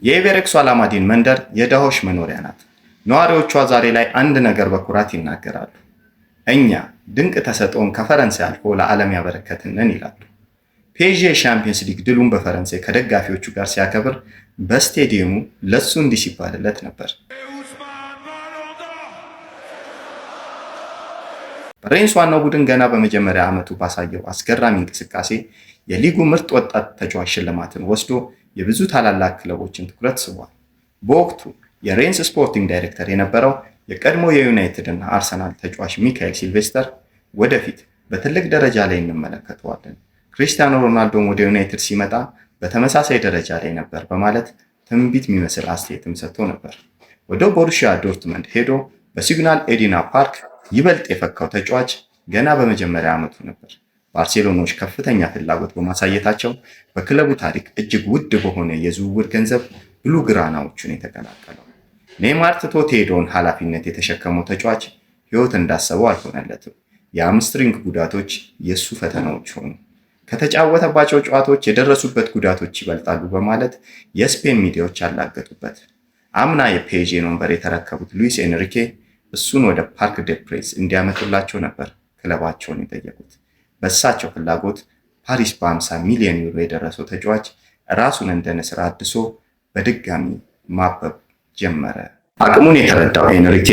የኢቤሬክሱ አላማዲን መንደር የድሆች መኖሪያ ናት። ነዋሪዎቿ ዛሬ ላይ አንድ ነገር በኩራት ይናገራሉ። እኛ ድንቅ ተሰጥኦን ከፈረንሳይ አልፎ ለዓለም ያበረከትን ነን ይላሉ። ፒኤስጂ የሻምፒየንስ ሊግ ድሉን በፈረንሳይ ከደጋፊዎቹ ጋር ሲያከብር በስቴዲየሙ ለሱ እንዲህ ሲባልለት ነበር። ሬንስ ዋናው ቡድን ገና በመጀመሪያ ዓመቱ ባሳየው አስገራሚ እንቅስቃሴ የሊጉ ምርጥ ወጣት ተጫዋች ሽልማትን ወስዶ የብዙ ታላላቅ ክለቦችን ትኩረት ስቧል። በወቅቱ የሬንስ ስፖርቲንግ ዳይሬክተር የነበረው የቀድሞ የዩናይትድ እና አርሰናል ተጫዋች ሚካኤል ሲልቬስተር ወደፊት በትልቅ ደረጃ ላይ እንመለከተዋለን፣ ክሪስቲያኖ ሮናልዶም ወደ ዩናይትድ ሲመጣ በተመሳሳይ ደረጃ ላይ ነበር በማለት ትንቢት የሚመስል አስተያየትም ሰጥቶ ነበር። ወደ ቦሩሺያ ዶርትመንድ ሄዶ በሲግናል ኢዱና ፓርክ ይበልጥ የፈካው ተጫዋች ገና በመጀመሪያ ዓመቱ ነበር። ባርሴሎናዎች ከፍተኛ ፍላጎት በማሳየታቸው በክለቡ ታሪክ እጅግ ውድ በሆነ የዝውውር ገንዘብ ብሉግራናዎቹን የተቀላቀለው። ኔይማር ትቶት የሄደውን ኃላፊነት የተሸከመው ተጫዋች ሕይወት እንዳሰበው አልሆነለትም። የሃምስትሪንግ ጉዳቶች የእሱ ፈተናዎች ሆኑ። ከተጫወተባቸው ጨዋታዎች የደረሱበት ጉዳቶች ይበልጣሉ በማለት የስፔን ሚዲያዎች አላገጡበት። አምና የፒኤስጂን ወንበር የተረከቡት ሉዊስ ኤንሪኬ እሱን ወደ ፓርክ ዴ ፕሬንስ እንዲያመጡላቸው ነበር ክለባቸውን የጠየቁት። በእሳቸው ፍላጎት ፓሪስ በ50 ሚሊዮን ዩሮ የደረሰው ተጫዋች ራሱን እንደ ንስር አድሶ በድጋሚ ማበብ ጀመረ። አቅሙን የተረዳው ኤንሪኬ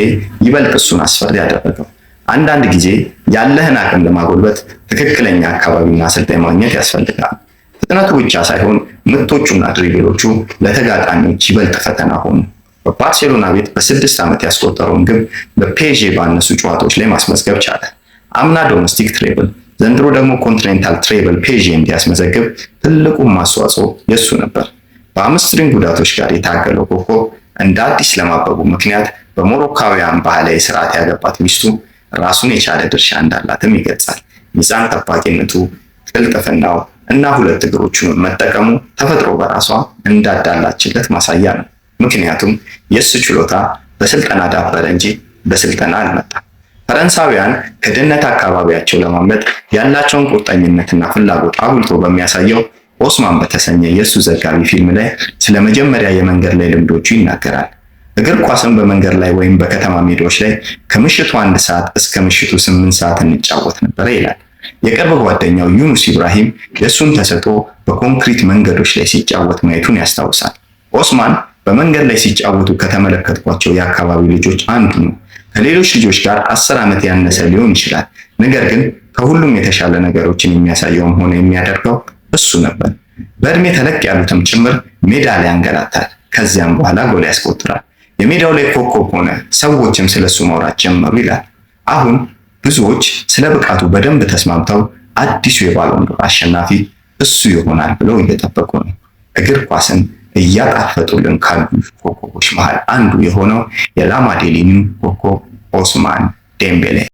ይበልጥ እሱን አስፈሪ ያደረገው። አንዳንድ ጊዜ ያለህን አቅም ለማጎልበት ትክክለኛ አካባቢና አሰልጣኝ ማግኘት ያስፈልጋል። ፍጥነቱ ብቻ ሳይሆን ምቶቹና ድሪብሎቹ ለተጋጣሚዎች ይበልጥ ፈተና ሆኑ። በባርሴሎና ቤት በ6 ዓመት ያስቆጠረውን ግብ በፒኤስጂ ባነሱ ጨዋታዎች ላይ ማስመዝገብ ቻለ። አምና ዶሜስቲክ ትሬብል፣ ዘንድሮ ደግሞ ኮንቲኔንታል ትሬብል ፒኤስጂ እንዲያስመዘግብ ትልቁም አስተዋጽኦ የሱ ነበር። በሃምስትሪንግ ጉዳቶች ጋር የታገለው ኮከብ እንደ አዲስ ለማበቡ ምክንያት በሞሮካውያን ባህላዊ ስርዓት ያገባት ሚስቱ ራሱን የቻለ ድርሻ እንዳላትም ይገልጻል። ሚዛን ጠባቂነቱ፣ ቅልጥፍናው እና 2 እግሮቹን መጠቀሙ ተፈጥሮ በራሷ እንዳዳላችለት ማሳያ ነው። ምክንያቱም የእሱ ችሎታ በስልጠና ዳበረ እንጂ በስልጠና አልመጣም። ፈረንሳውያን ከድህነት አካባቢያቸው ለማምለጥ ያላቸውን ቁርጠኝነትና ፍላጎት አጉልቶ በሚያሳየው ኦስማን በተሰኘ የእሱ ዘጋቢ ፊልም ላይ ስለ መጀመሪያ የመንገድ ላይ ልምዶቹ ይናገራል። እግር ኳስን በመንገድ ላይ ወይም በከተማ ሜዳዎች ላይ ከምሽቱ 1 ሰዓት እስከ ምሽቱ 8 ሰዓት እንጫወት ነበር ይላል። የቅርብ ጓደኛው ዩኑስ ኢብራሂም የእሱን ተሰጥኦ በኮንክሪት መንገዶች ላይ ሲጫወት ማየቱን ያስታውሳል። ኦስማን በመንገድ ላይ ሲጫወቱ ከተመለከትኳቸው የአካባቢ ልጆች አንዱ ነው። ከሌሎች ልጆች ጋር 10 ዓመት ያነሰ ሊሆን ይችላል። ነገር ግን ከሁሉም የተሻለ ነገሮችን የሚያሳየውም ሆነ የሚያደርገው እሱ ነበር። በእድሜ ተለቅ ያሉትም ጭምር ሜዳ ላይ ያንገላታል። ከዚያም በኋላ ጎል ያስቆጥራል። የሜዳው ላይ ኮከብ ሆነ። ሰዎችም ስለሱ ማውራት ጀመሩ ይላል። አሁን ብዙዎች ስለ ብቃቱ በደንብ ተስማምተው አዲሱ የባሎን ዶር አሸናፊ እሱ ይሆናል ብለው እየጠበቁ ነው። እግር ኳስን እያጣፈጡልን ካሉ ኮከቦች መሃል አንዱ የሆነው የላማዴሊኑ ኮከብ ኦስማን ዴምቤሌ